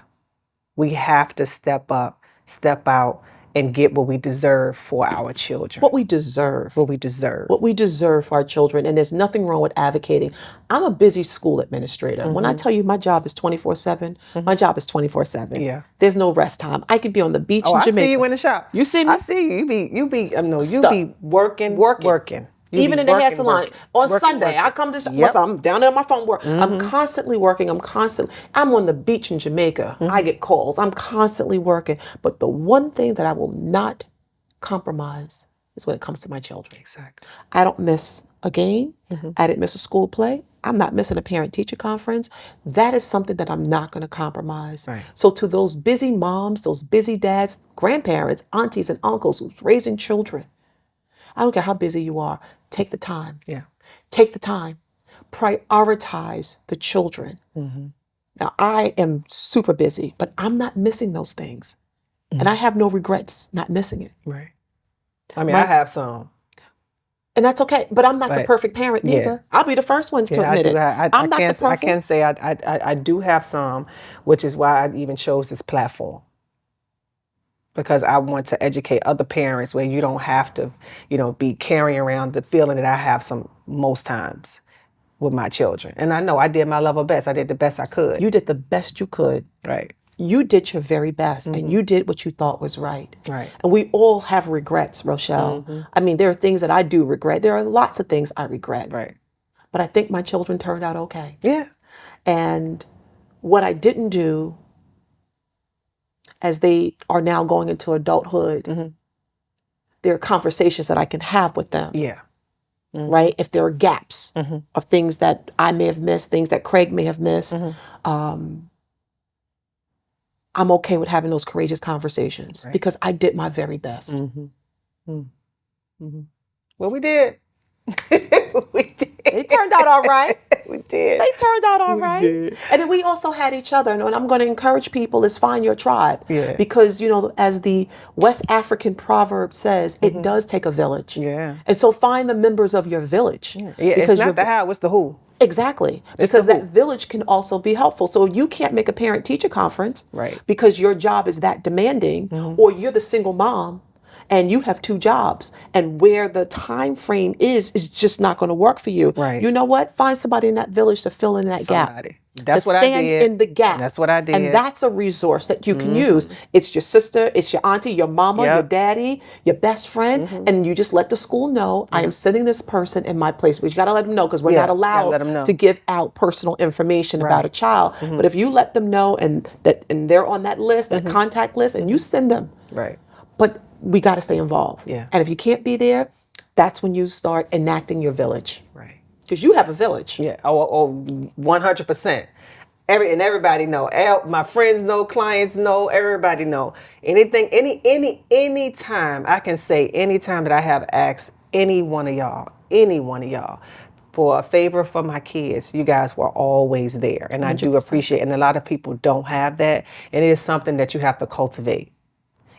We have to step up, step out, and get what we deserve for our children. What we deserve. What we deserve. What we deserve for our children. And there's nothing wrong with advocating. I'm a busy school administrator. When I tell you my job is 24/7, my job is 24/7. Yeah. There's no rest time. I could be on the beach in I Jamaica. see you in the shop. You see me? I see you. You be working. Even in the hair salon. On Sunday, I come to, I'm down there on my phone work. I'm constantly working. I'm on the beach in Jamaica. I get calls. I'm constantly working. But the one thing that I will not compromise is when it comes to my children. Exactly. I don't miss a game. I didn't miss a school play. I'm not missing a parent-teacher conference. That is something that I'm not going to compromise. Right. So to those busy moms, those busy dads, grandparents, aunties, and uncles who's raising children, I don't care how busy you are, take the time. Yeah. Take the time. Prioritize the children. Now, I am super busy, but I'm not missing those things. And I have no regrets not missing it. Right. I mean, I have some. And that's okay. But I'm not the perfect parent neither. I'll be the first ones to admit it. I'm not the perfect. I can say I do have some, which is why I even chose this platform. Because I want to educate other parents where you don't have to, be carrying around the feeling that I have most times with my children. And I know I did my level best. I did the best I could. You did the best you could. Right. You did your very best, and you did what you thought was right. Right. And we all have regrets, Rochelle. I mean, there are things that I do regret. There are lots of things I regret. Right. But I think my children turned out okay. Yeah. And what I didn't do, as they are now going into adulthood, there are conversations that I can have with them. Yeah. Right? If there are gaps of things that I may have missed, things that Craig may have missed, I'm okay with having those courageous conversations because I did my very best. Well, we did. We did. It turned out all right. We did. They turned out all right. Did. And then we also had each other. And what I'm going to encourage people is find your tribe. Yeah. Because, as the West African proverb says, it does take a village. Yeah. And so find the members of your village. Yeah, because it's not the how, it's the who. Exactly. Because that village can also be helpful. So you can't make a parent-teacher conference. Right. Because your job is that demanding, or you're the single mom and you have 2 jobs, and where the time frame is just not going to work for you. Right. You know what? Find somebody in that village to fill in that gap. That's what I did. Stand in the gap. That's what I did. And that's a resource that you can use. It's your sister, it's your auntie, your mama, your daddy, your best friend, and you just let the school know, I am sending this person in my place. But you got to let them know, because we're not allowed to give out personal information about a child. But if you let them know and they're on that list, that contact list, and you send them. Right. But we got to stay involved. Yeah. And if you can't be there, that's when you start enacting your village. Right. Because you have a village. Yeah. Oh, 100%. Everybody know. My friends know, clients know, everybody know. Any time I can say, any time that I have asked any one of y'all for a favor for my kids, you guys were always there. And 100%. I do appreciate it. And a lot of people don't have that. And it is something that you have to cultivate.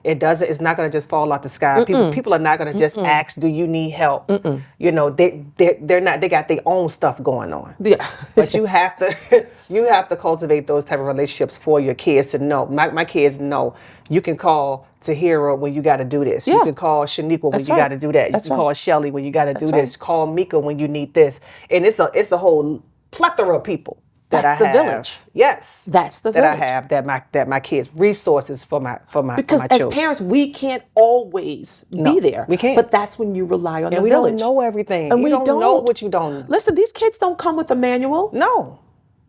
It's not going to just fall out the sky. People are not going to just ask, do you need help? You know, they're not, they got their own stuff going on. Yeah. But you have to cultivate those type of relationships for your kids to know. My kids know you can call Tahira when you got to do this. You can call Shaniqua when you got to do that. You can call Shelly when you got to do this. Call Mika when you need this. And it's a whole plethora of people. That's the village. Yes. That's the village. That I have that my kids, resources for my because for my as children. parents, we can't always be there. We can't. But that's when you rely on the we village. don't know everything. And you we don't know what you don't know. Listen, these kids don't come with a manual.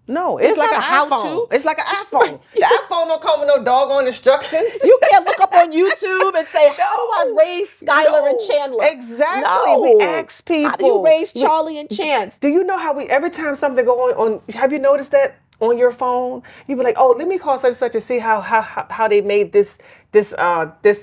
No, it's like not an a how-to. iPhone. It's like an iPhone. The iPhone don't come with no doggone instructions. You can't look up on YouTube and say, how do I raise Skylar and Chandler? Exactly. No. We ask people. How do you raise Charlie and Chance? Do you know how every time something go on, have you noticed that on your phone? You be like, oh, let me call such and such and see how they made this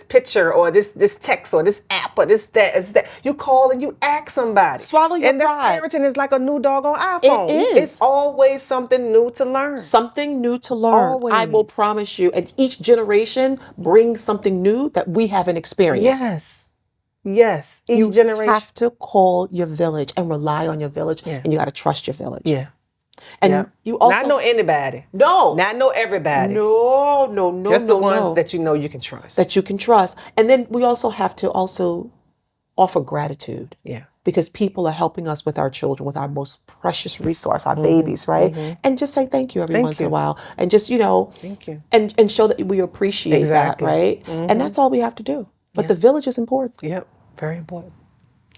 picture or this text or this app or this that. You call and you ask somebody. Swallow your pride. And parenting is like a new doggone iPhone. It is. It's always something new to learn. Something new to learn. Always. I will promise you. And each generation brings something new that we haven't experienced. Yes. Each generation. You have to call your village and rely on your village. And you got to trust your village. Yeah. And you also not know anybody. No. Not know everybody. No. Just the ones that you know you can trust. That you can trust. And then we also have to offer gratitude. Yeah. Because people are helping us with our children, with our most precious resource, our babies, right? And just say thank you every once in a while. And just, thank you. And show that we appreciate that, right? And that's all we have to do. But the village is important. Yep. Very important.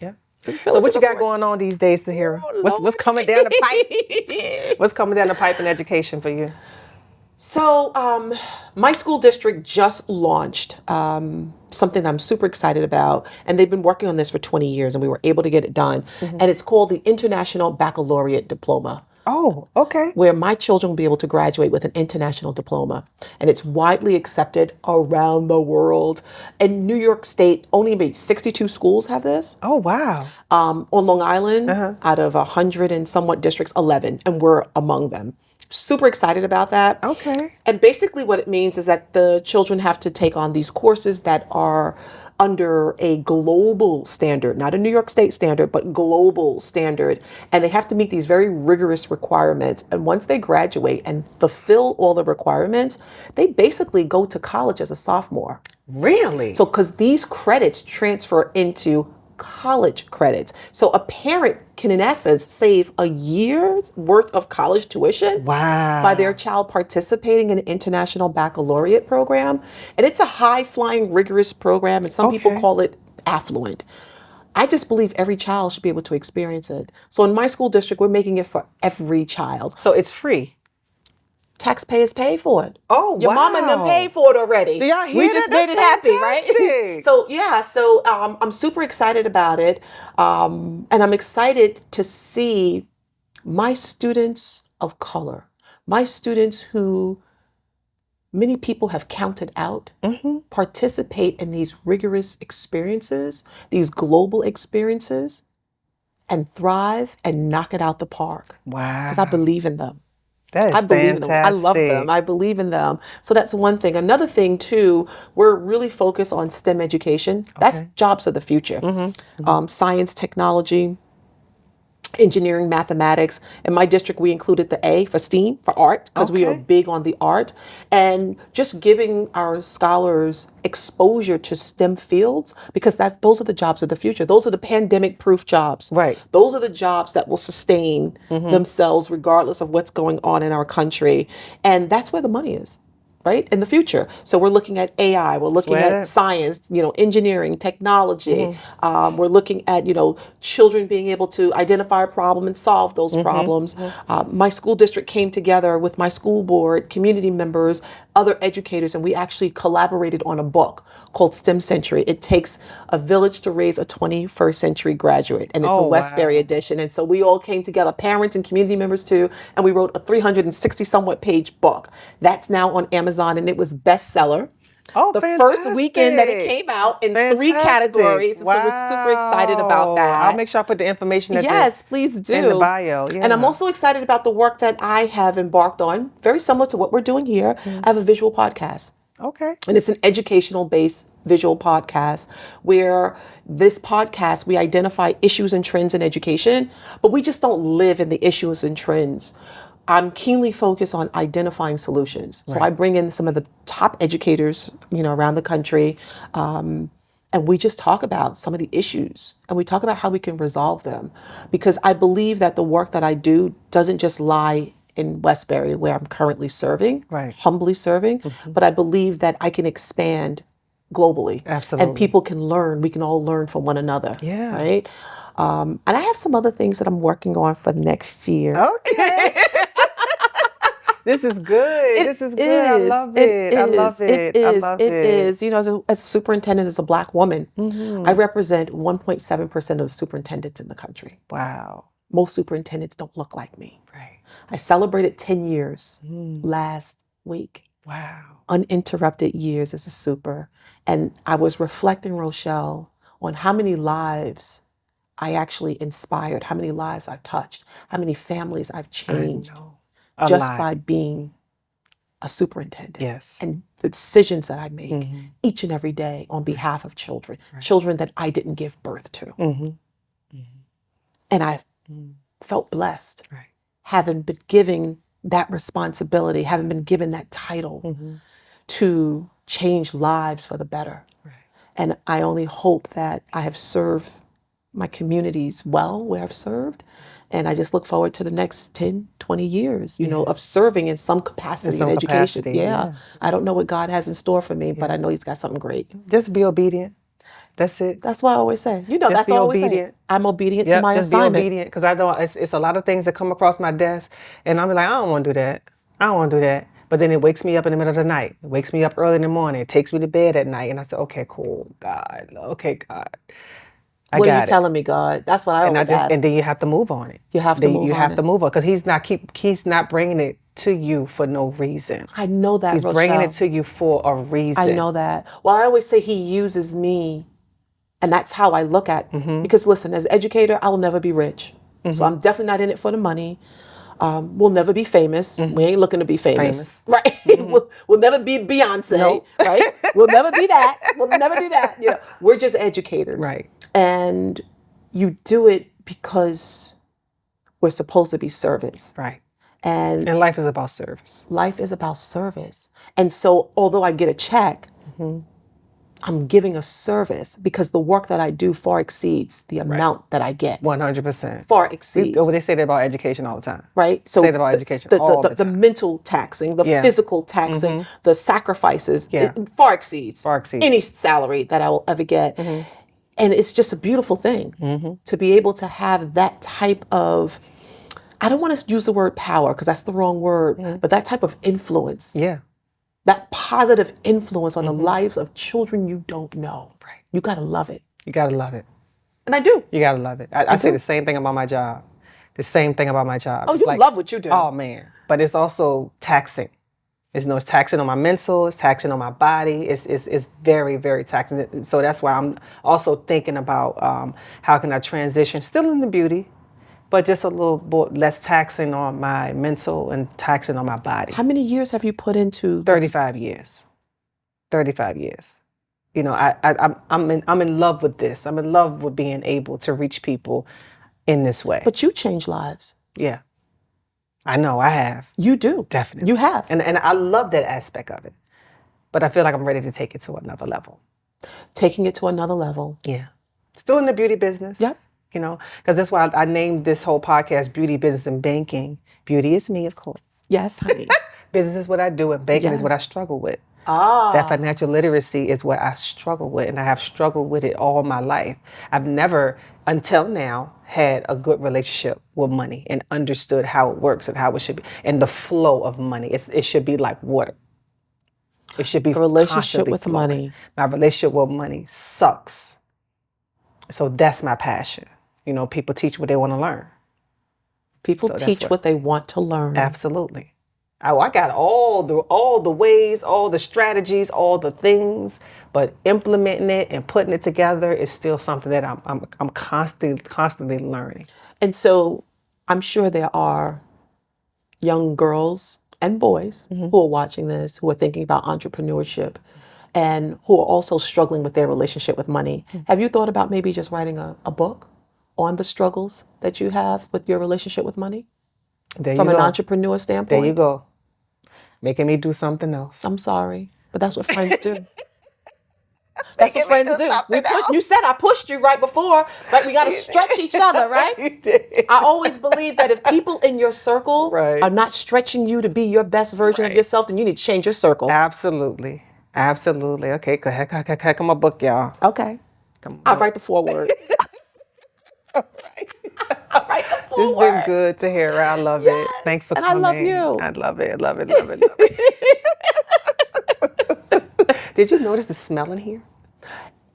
Yep. So what you got going on these days, Tahira? What's coming down the pipe? What's coming down the pipe in education for you? So my school district just launched something I'm super excited about. And they've been working on this for 20 years and we were able to get it done. And it's called the International Baccalaureate Diploma. Oh, okay. Where my children will be able to graduate with an international diploma. And it's widely accepted around the world. In New York State, only maybe 62 schools have this. Oh, wow. On Long Island, out of 100 and somewhat districts, 11. And we're among them. Super excited about that. Okay. And basically what it means is that the children have to take on these courses that are under a global standard, not a New York State standard, but global standard. And they have to meet these very rigorous requirements. And once they graduate and fulfill all the requirements, they basically go to college as a sophomore. Really? So, because these credits transfer into college credits. So a parent can, in essence, save a year's worth of college tuition by their child participating in an international baccalaureate program. And it's a high-flying, rigorous program, and some people call it affluent. I just believe every child should be able to experience it. So in my school district, we're making it for every child. So it's free. Taxpayers pay for it. Oh, Your mama and them paid for it already. Do y'all hear we that? just That's made it happy, fantastic. right? So I'm super excited about it. And I'm excited to see my students of color, my students who many people have counted out, participate in these rigorous experiences, these global experiences, and thrive and knock it out the park. Wow. Because I believe in them. I believe in them. I love them. I believe in them. So that's one thing. Another thing too, we're really focused on STEM education. That's jobs of the future. Science, technology, engineering, mathematics. In my district, we included the A for STEAM, for art, because we are big on the art. And just giving our scholars exposure to STEM fields, because those are the jobs of the future. Those are the pandemic-proof jobs. Right. Those are the jobs that will sustain themselves regardless of what's going on in our country. And that's where the money is. Right, in the future. So we're looking at AI, we're looking at science, engineering, technology. We're looking at, children being able to identify a problem and solve those problems. My school district came together with my school board, community members, other educators, and we actually collaborated on a book called STEM Century. It takes a village to raise a 21st century graduate, and it's a Westbury edition. And so we all came together, parents and community members too, and we wrote a 360 somewhat page book. That's now on Amazon. And it was bestseller. The first weekend that it came out in 3 categories. So we're super excited about that. I'll make sure I put the information please do. in the bio. Yeah. And I'm also excited about the work that I have embarked on, very similar to what we're doing here. I have a visual podcast. Okay. And it's an educational based visual podcast where this podcast, we identify issues and trends in education, but we just don't live in the issues and trends. I'm keenly focused on identifying solutions. So I bring in some of the top educators, around the country. And we just talk about some of the issues and we talk about how we can resolve them. Because I believe that the work that I do doesn't just lie in Westbury, where I'm currently serving, humbly serving, but I believe that I can expand globally. Absolutely. And people can learn. We can all learn from one another. Yeah. Right? And I have some other things that I'm working on for next year. Okay. This is good. This is good. I love it. I love it. I love it. It is. As a superintendent, as a Black woman, I represent 1.7% of superintendents in the country. Wow. Most superintendents don't look like me. Right. I celebrated 10 years last week. Wow. Uninterrupted years as a super. And I was reflecting, Rochelle, on how many lives I actually inspired, how many lives I've touched, how many families I've changed just by being a superintendent. Yes. And the decisions that I make each and every day on behalf of children, children that I didn't give birth to. And I felt blessed having been given that responsibility, having been given that title to change lives for the better. And I only hope that I have served my communities well where I've served. And I just look forward to the next 10, 20 years, of serving in some capacity in education. Yeah. I don't know what God has in store for me, but I know He's got something great. Just be obedient. That's it. That's what I always say. Just that's be what I always obedient. say. I'm obedient to my assignment. Just be obedient, because I don't. It's a lot of things that come across my desk, and I'm like, I don't want to do that. I don't want to do that. But then it wakes me up in the middle of the night. It wakes me up early in the morning. It takes me to bed at night, and I say, okay, cool, God. Okay, God. What are you telling me, God? That's what I always ask. And then you have to move on it. You have to move on it. You have to move on, because He's not bringing it to you for no reason. I know that, He's bringing it to you for a reason. I know that. Well, I always say He uses me, and that's how I look at it. Because listen, as an educator, I will never be rich. So I'm definitely not in it for the money. We'll never be famous. We ain't looking to be famous. Right? We'll never be Beyonce. Right? We'll never be that. We'll never do that. We're just educators. Right. And you do it because we're supposed to be servants. Right. And life is about service. Life is about service. And so although I get a check, I'm giving a service because the work that I do far exceeds the amount that I get. 100%. Far exceeds. They say that about education all the time. Right? So say that about education all the time. The mental taxing, the physical taxing, the sacrifices, it far exceeds any salary that I will ever get. And it's just a beautiful thing to be able to have that type of, I don't want to use the word power because that's the wrong word, but that type of influence. Yeah. That positive influence on the lives of children you don't know. Right. You got to love it. You got to love it. And I do. You got to love it. I say the same thing about my job. The same thing about my job. Oh, you love what you do. Oh, man. But it's also taxing. It's taxing on my mental. It's taxing on my body. It's very, very taxing. So that's why I'm also thinking about how can I transition, still in the beauty, but just a little bit less taxing on my mental and taxing on my body. How many years have you put into? 35 years. 35 years. I'm in love with this. I'm in love with being able to reach people in this way. But you change lives. Yeah. I know, I have. You do. Definitely. You have. And I love that aspect of it. But I feel like I'm ready to take it to another level. Taking it to another level. Yeah. Still in the beauty business. Yep. Because that's why I named this whole podcast Beauty, Business, and Banking. Beauty is me, of course. Yes, honey. Business is what I do, and banking is what I struggle with. That financial literacy is what I struggle with, and I have struggled with it all my life. I've never, until now, had a good relationship with money and understood how it works and how it should be, and the flow of money. It should be like water. It should be a relationship with flowing. money. My relationship with money sucks. So that's my passion. People teach what they want to learn. People teach what they want to learn. Absolutely. I got all the ways, all the strategies, all the things, but implementing it and putting it together is still something that I'm constantly learning. And so I'm sure there are young girls and boys who are watching this, who are thinking about entrepreneurship and who are also struggling with their relationship with money. Have you thought about maybe just writing a book on the struggles that you have with your relationship with money from an entrepreneur standpoint? There you go. Making me do something else. I'm sorry, but that's what friends do. That's what friends do. You said I pushed you right before. Like, we got to stretch each other, right? You did. I always believe that if people in your circle are not stretching you to be your best version of yourself, then you need to change your circle. Absolutely. Absolutely. Okay, go ahead. Come on, book, y'all. Okay. I'll write the foreword. All right. I'll write the This has foreword. been good to hear. I love it. Thanks for And coming. I love you. I love it. Love it. Love it. Love it. Did you notice the smell in here?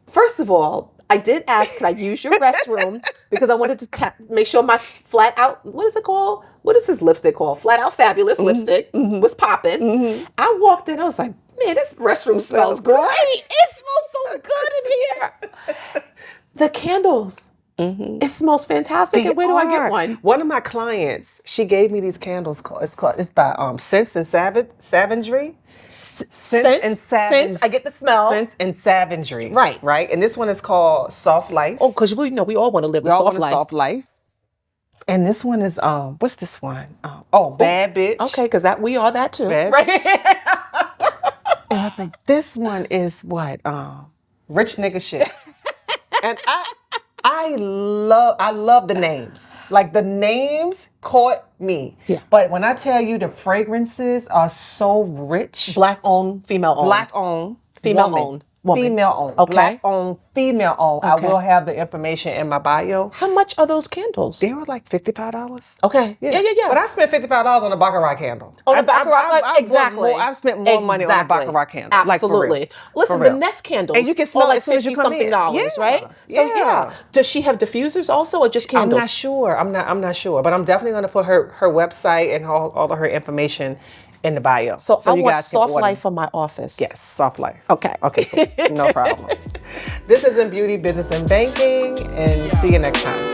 First of all, I did ask, could I use your restroom? Because I wanted to make sure my flat out, what is it called? What is this lipstick called? Flat Out Fabulous lipstick was popping. I walked in, I was like, man, this restroom smells great. It smells so good in here. The candles. It smells fantastic. And where do I get one? One of my clients, she gave me these candles. It's by Sense and Savagery. Sense. I get the smell. Sense and Savagery. Right. Right. And this one is called Soft Life. Oh, because we all want to live the soft life. Soft Life. And this one is what's this one? Bad Bitch. Okay, because we are that too. Bad right? And I think this one is what? Rich nigga shit. And I love the names. Like, the names caught me. Yeah. But when I tell you the fragrances are so rich. Black owned, female owned. Black owned. Female owned. Woman. Female owned. Okay. Black owned, female owned. Okay. I will have the information in my bio. How much are those candles? They were like $55. Okay. Yeah. But I spent $55 on a Baccarat candle. On a Baccarat, exactly. I've spent more money on a Baccarat candle. Absolutely. Like, Listen, for the real. Nest candles And you can smell are it like as soon as you come $50-something, in. right? So Yeah. Does she have diffusers also, or just candles? I'm not sure. I'm not sure. But I'm definitely going to put her website and all of her information in the bio. So I you want guys can Soft order. Life for my office. Yes, Soft Life. Okay. Okay, cool. No problem. This is in Beauty, Business, and Banking, and see you next time.